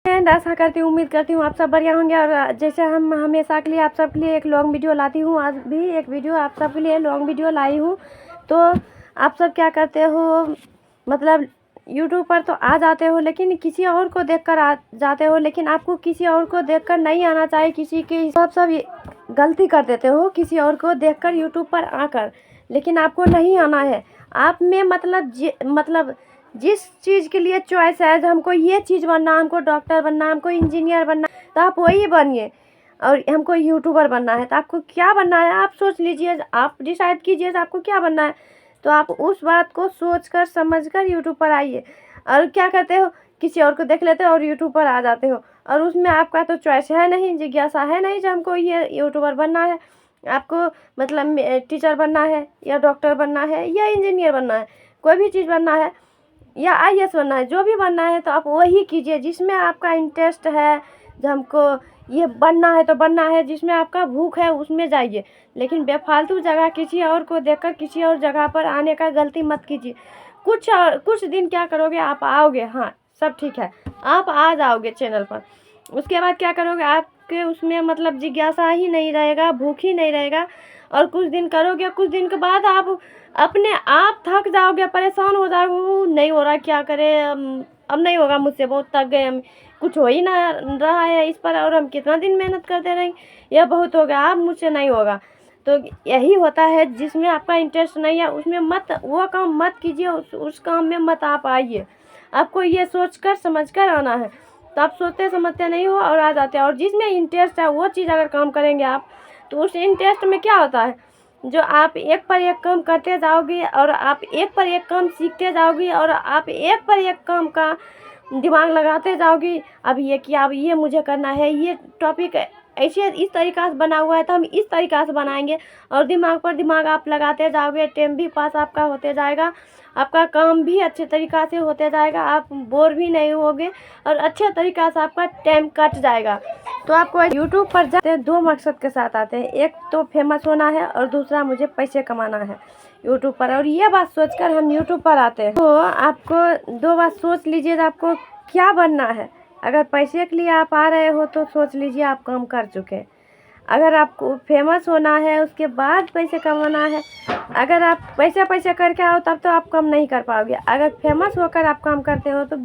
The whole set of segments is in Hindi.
एंड आशा करती हूँ, उम्मीद करती हूँ आप सब बढ़िया होंगे। और जैसे हम हमेशा के लिए आप सब के लिए एक लॉन्ग वीडियो लाती हूँ, आज भी एक वीडियो आप सब के लिए लॉन्ग वीडियो लाई हूँ। तो आप सब क्या करते हो, मतलब यूट्यूब पर तो आ जाते हो लेकिन किसी और को देखकर आ जाते हो, लेकिन आपको किसी और को देखकर नहीं आना चाहिए। किसी के आप सब गलती कर देते हो किसी और को देखकर यूट्यूब पर आकर, लेकिन आपको नहीं आना है। आप में मतलब जिस चीज़ के लिए चॉइस है, जो हमको ये चीज़ बनना, हमको डॉक्टर बनना, हमको इंजीनियर बनना, तो आप वही बनिए। और हमको यूट्यूबर बनना है तो आपको क्या बनना है आप सोच लीजिए, आप डिसाइड कीजिए आपको क्या बनना है। तो आप उस बात को सोच कर समझ कर यूट्यूब पर आइए। और क्या करते हो, किसी और को देख लेते हो और यूट्यूब पर आ जाते हो, और उसमें आपका तो चॉइस है नहीं, जिज्ञासा है नहीं जो हमको ये यूट्यूबर बनना है। आपको मतलब टीचर बनना है या डॉक्टर बनना है या इंजीनियर बनना है, कोई भी चीज़ बनना है या आईएएस बनना है, जो भी बनना है तो आप वही कीजिए जिसमें आपका इंटरेस्ट है। जो हमको ये बनना है तो बनना है, जिसमें आपका भूख है उसमें जाइए। लेकिन बेफालतू जगह किसी और को देखकर किसी और जगह पर आने का गलती मत कीजिए। कुछ दिन क्या करोगे, आप आओगे, हाँ सब ठीक है, आप आ जाओगे चैनल पर, उसके बाद क्या करोगे, आपके उसमें मतलब जिज्ञासा ही नहीं रहेगा, भूख ही नहीं रहेगा। और कुछ दिन करोगे, कुछ दिन के बाद आप अपने आप थक जाओगे, परेशान हो जाओगे, नहीं हो रहा क्या करें, अब नहीं होगा मुझसे, बहुत थक गए हम, कुछ हो ही ना रहा है इस पर, और हम कितना दिन मेहनत करते रहेंगे, यह बहुत हो गया, अब मुझसे नहीं होगा। तो यही होता है, जिसमें आपका इंटरेस्ट नहीं है उसमें मत, वो काम मत कीजिए, उस काम में मत आप आइए। आपको ये सोच कर समझ कर आना है। तो आप सोचते समझते नहीं हो और आ जाते हैं। और जिसमें इंटरेस्ट है वो चीज़ अगर काम करेंगे आप, तो उस इंटरेस्ट में क्या होता है, जो आप एक पर एक काम करते जाओगे और आप एक पर एक काम सीखते जाओगी और आप एक पर एक काम का दिमाग लगाते जाओगी। अब ये किया, अब ये मुझे करना है, ये टॉपिक ऐसे इस तरीक़ा से बना हुआ है तो हम इस तरीक़ा से बनाएंगे, और दिमाग पर दिमाग आप लगाते जाओगे, टाइम भी पास आपका होते जाएगा, आपका काम भी अच्छे तरीक़ा से होते जाएगा, आप बोर भी नहीं होगे और अच्छे तरीक़ा से आपका टाइम कट जाएगा। तो आपको यूट्यूब पर जाते हैं दो मकसद के साथ आते हैं, एक तो फेमस होना है और दूसरा मुझे पैसे कमाना है यूट्यूब पर, और ये बात सोचकर हम यूट्यूब पर आते हैं। तो आपको दो बात सोच लीजिए आपको क्या बनना है। अगर पैसे के लिए आप आ रहे हो तो सोच लीजिए आप काम कर चुके हैं। अगर आपको फेमस होना है उसके बाद पैसे कमाना है, अगर आप पैसे करके आओ तब तो आप काम नहीं कर पाओगे। अगर फेमस होकर आप काम करते हो तो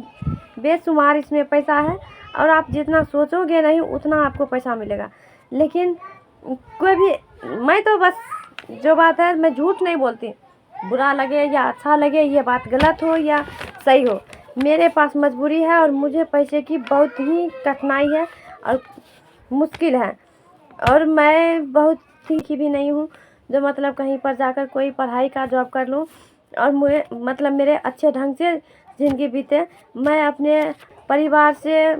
बेशुमार इसमें पैसा है, और आप जितना सोचोगे नहीं उतना आपको पैसा मिलेगा। लेकिन कोई भी, मैं तो बस जो बात है मैं झूठ नहीं बोलती, बुरा लगे या अच्छा लगे, ये बात गलत हो या सही हो, मेरे पास मजबूरी है और मुझे पैसे की बहुत ही कठिनाई है और मुश्किल है। और मैं बहुत सीखी भी नहीं हूँ जो मतलब कहीं पर जाकर कोई पढ़ाई का जॉब कर लूँ और मुझे मतलब मेरे अच्छे ढंग से ज़िंदगी बीते। मैं अपने परिवार से,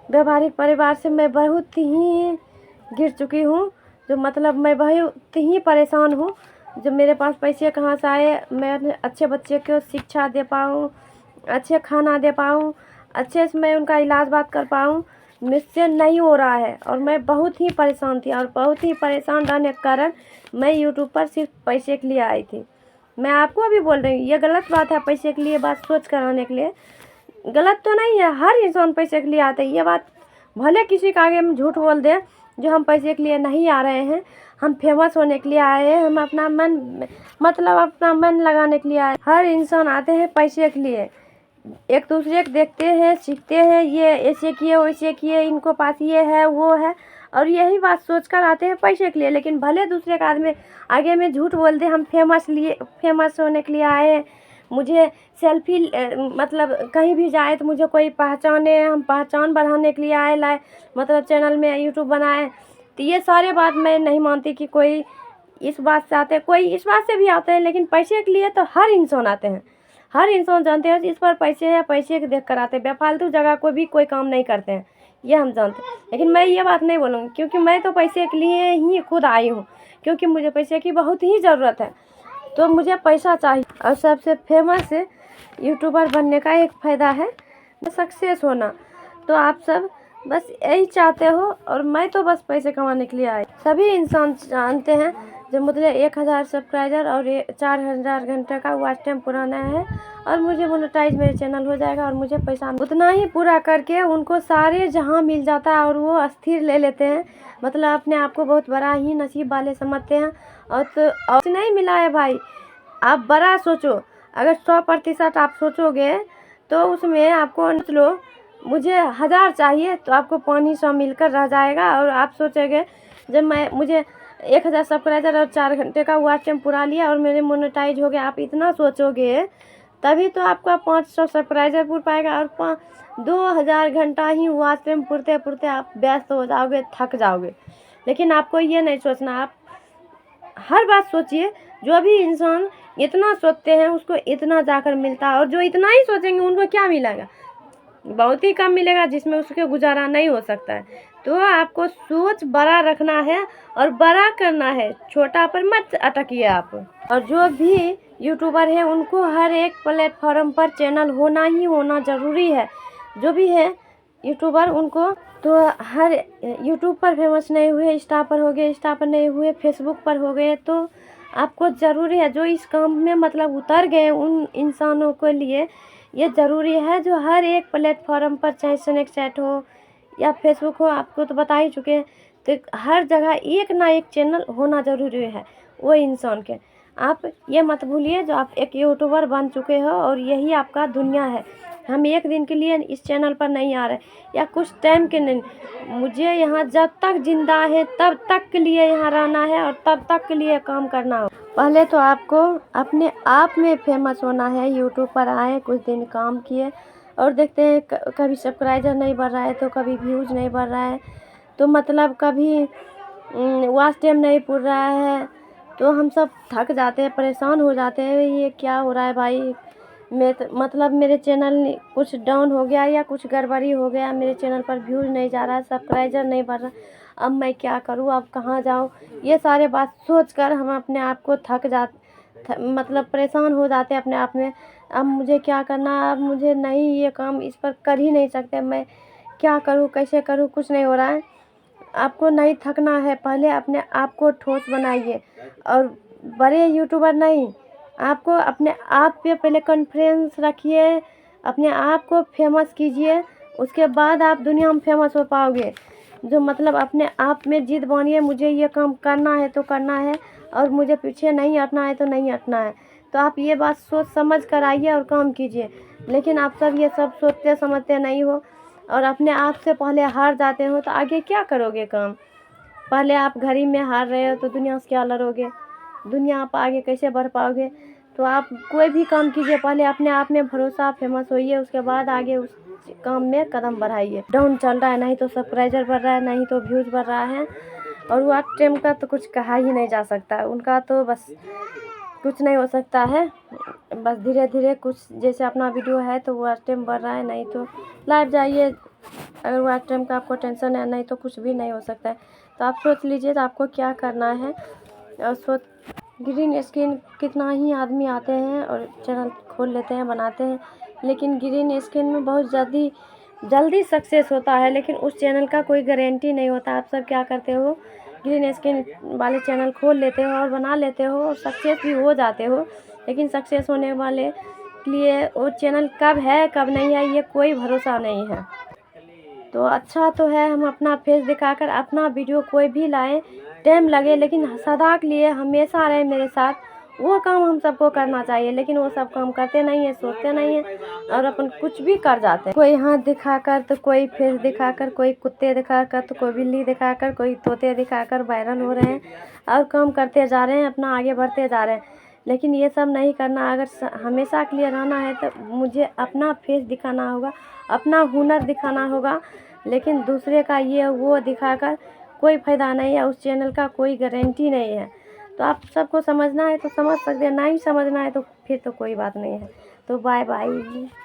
व्यवहारिक परिवार से मैं बहुत ही गिर चुकी हूँ, जो मतलब मैं बहुत ही परेशान हूँ। जो मेरे पास पैसे कहाँ से आए, मैं अपने अच्छे बच्चे को शिक्षा दे पाऊँ, अच्छे खाना दे पाऊँ, अच्छे से मैं उनका इलाज बात कर पाऊँ, मुझसे नहीं हो रहा है। और मैं बहुत ही परेशान थी, और बहुत ही परेशान रहने के कारण मैं यूट्यूब पर सिर्फ पैसे के लिए आई थी। मैं आपको भी बोल रही हूँ, ये गलत बात है, पैसे के लिए बात सोच कर आने के लिए गलत तो नहीं है, हर इंसान पैसे के लिए आता है। ये बात भले किसी के आगे हम झूठ बोल दें जो हम पैसे के लिए नहीं आ रहे हैं, हम फेमस होने के लिए आए हैं, हम अपना मन मतलब अपना मन लगाने के लिए आए। हर इंसान आते हैं पैसे के लिए, एक दूसरे को देखते हैं, सीखते हैं, ये ऐसे किए वैसे किए, इनको पास ये है वो है, और यही बात सोचकर आते हैं पैसे के लिए। लेकिन भले दूसरे का आदमी आगे में झूठ बोल दे हम फेमस होने के लिए आए हैं, मुझे सेल्फी मतलब कहीं भी जाए तो मुझे कोई पहचाने, हम पहचान बढ़ाने के लिए आए लाए, मतलब चैनल में यूट्यूब बनाए। तो ये सारे बात मैं नहीं मानती कि कोई इस बात से आते हैं, कोई इस बात से भी आते हैं, लेकिन पैसे के लिए तो हर इंसान आते हैं। हर इंसान जानते हैं इस पर पैसे हैं, पैसे के देख कर आते हैं, बेफालतू जगह कोई कोई काम नहीं करते हैं, ये हम जानते हैं। लेकिन मैं ये बात नहीं बोलूँगी, क्योंकि मैं तो पैसे के लिए ही खुद आई हूँ, क्योंकि मुझे पैसे की बहुत ही ज़रूरत है, तो मुझे पैसा चाहिए। और सबसे फेमस यूट्यूबर बनने का एक फ़ायदा है सक्सेस होना। तो आप सब बस यही चाहते हो, और मैं तो बस पैसे कमाने के लिए आई। सभी इंसान जानते हैं जो मतलब 1000 सब्सक्राइबर और 4000 घंटे का वॉच टाइम पुराना है और मुझे मोनेटाइज मेरे चैनल हो जाएगा और मुझे पैसा उतना ही पूरा करके उनको सारे जहां मिल जाता है और वो अस्थिर ले लेते हैं, मतलब अपने आप को बहुत बड़ा ही नसीब वाले समझते हैं। और नहीं मिला है भाई, आप बड़ा सोचो। अगर 100% आप सोचोगे तो उसमें आपको लो मुझे 1000 चाहिए तो आपको 500 मिलकर रह जाएगा। और आप सोचोगे जब मुझे 1000 सब्सक्राइबर और 4 घंटे का वॉच टाइम पूरा लिया और मेरे मोनेटाइज हो गया, आप इतना सोचोगे तभी तो आपका 500 सब्सक्राइबर पूर पाएगा और 2000 घंटा ही वॉच टाइम पूरते पूरते आप व्यस्त हो जाओगे, थक जाओगे। लेकिन आपको ये नहीं सोचना, आप हर बात सोचिए। जो भी इंसान इतना सोचते हैं उसको इतना जाकर मिलता है, और जो इतना ही सोचेंगे उनको क्या मिलेगा, बहुत ही कम मिलेगा, जिसमें उसके गुजारा नहीं हो सकता है। तो आपको सोच बड़ा रखना है और बड़ा करना है, छोटा पर मत अटकिए आप। और जो भी यूट्यूबर है उनको हर एक प्लेटफॉर्म पर चैनल होना ही होना ज़रूरी है। जो भी है यूट्यूबर उनको तो हर यूट्यूब पर फेमस नहीं हुए इंस्टा पर हो गए, इंस्टा पर नहीं हुए फेसबुक पर हो गए, तो आपको ज़रूरी है जो इस काम में मतलब उतर गए उन इंसानों के लिए ये ज़रूरी है जो हर एक प्लेटफॉर्म पर, चाहे स्नैपचैट हो या फेसबुक हो, आपको तो बता ही चुके हैं, तो हर जगह एक ना एक चैनल होना ज़रूरी है वो इंसान के। आप ये मत भूलिए जो आप एक यूट्यूबर बन चुके हो और यही आपका दुनिया है। हम एक दिन के लिए इस चैनल पर नहीं आ रहे या कुछ टाइम के नहीं, मुझे यहाँ जब तक जिंदा है तब तक के लिए यहाँ रहना है और तब तक के लिए काम करना हो। पहले तो आपको अपने आप में फेमस होना है। यूट्यूब पर आए, कुछ दिन काम किए और देखते हैं कभी सब्सक्राइबर नहीं बढ़ रहा है तो कभी व्यूज़ नहीं बढ़ रहा है, तो मतलब कभी वॉच टाइम नहीं पूर रहा है, तो हम सब थक जाते हैं, परेशान हो जाते हैं, ये क्या हो रहा है भाई। मतलब मेरे चैनल कुछ डाउन हो गया या कुछ गड़बड़ी हो गया, मेरे चैनल पर व्यूज़ नहीं जा रहा है, सब्सक्राइबर नहीं बढ़ रहा, अब मैं क्या करूँ, अब कहाँ जाऊँ। ये सारे बात सोचकर हम अपने आप को मतलब परेशान हो जाते हैं अपने आप में। अब मुझे क्या करना, अब मुझे नहीं, ये काम इस पर कर ही नहीं सकते, मैं क्या करूँ, कैसे करूँ, कुछ नहीं हो रहा है। आपको नहीं थकना है, पहले अपने आप को ठोस बनाइए। और बड़े यूट्यूबर नहीं, आपको अपने आप पे पहले कॉन्फिडेंस रखिए, अपने आप को फेमस कीजिए, उसके बाद आप दुनिया में फेमस हो पाओगे। जो मतलब अपने आप में जिद बानिए, मुझे ये काम करना है तो करना है और मुझे पीछे नहीं हटना है तो नहीं हटना है। तो आप ये बात सोच समझ कर आइए और काम कीजिए। लेकिन आप सब ये सब सोचते समझते नहीं हो और अपने आप से पहले हार जाते हो तो आगे क्या करोगे काम। पहले आप घर ही में हार रहे हो तो दुनिया से क्या लड़ोगे, दुनिया आप आगे कैसे बढ़ पाओगे। तो आप कोई भी काम कीजिए, पहले अपने आप में भरोसा, फेमस होइए, उसके बाद आगे उस काम में कदम बढ़ाइए। डाउन चल रहा है, नहीं तो सब्सक्राइबर बढ़ रहा है, नहीं तो व्यूज़ बढ़ रहा है, और वॉच टाइम का तो कुछ कहा ही नहीं जा सकता, उनका तो बस कुछ नहीं हो सकता है। बस धीरे धीरे कुछ जैसे अपना वीडियो है तो वॉच टाइम बढ़ रहा है, नहीं तो लाइव जाइए। अगर वॉच टाइम का आपको टेंशन है, नहीं तो कुछ भी नहीं हो सकता है। तो आप सोच लीजिए तो आपको क्या करना है। और ग्रीन स्क्रीन कितना ही आदमी आते हैं और चैनल खोल लेते हैं, बनाते हैं, लेकिन ग्रीन स्क्रीन में बहुत जल्दी सक्सेस होता है, लेकिन उस चैनल का कोई गारंटी नहीं होता। आप सब क्या करते हो, ग्रीन स्क्रीन वाले चैनल खोल लेते हो और बना लेते हो और सक्सेस भी हो जाते हो, लेकिन सक्सेस होने वाले के लिए वो चैनल कब है कब नहीं है ये कोई भरोसा नहीं है। तो अच्छा तो है हम अपना फेस दिखाकर अपना वीडियो कोई भी लाएं, टाइम लगे लेकिन सदा के लिए हमेशा रहे मेरे साथ, वो काम हम सबको करना चाहिए। लेकिन वो सब काम करते नहीं है, सोचते नहीं है और अपन कुछ भी कर जाते हैं। कोई हाथ दिखाकर तो कोई फेस दिखाकर, कोई कुत्ते दिखाकर तो कोई बिल्ली दिखाकर, कोई तोते दिखाकर वायरल हो रहे हैं और काम करते जा रहे हैं, अपना आगे बढ़ते जा रहे हैं। लेकिन ये सब नहीं करना। अगर हमेशा के लिए रहना है तो मुझे अपना फेस दिखाना होगा, अपना हुनर दिखाना होगा, लेकिन दूसरे का ये वो दिखाकर कोई फ़ायदा नहीं है, उस चैनल का कोई गारंटी नहीं है। तो आप सबको समझना है तो समझ सकते हैं, नहीं समझना है तो फिर तो कोई बात नहीं है। तो बाय बाय।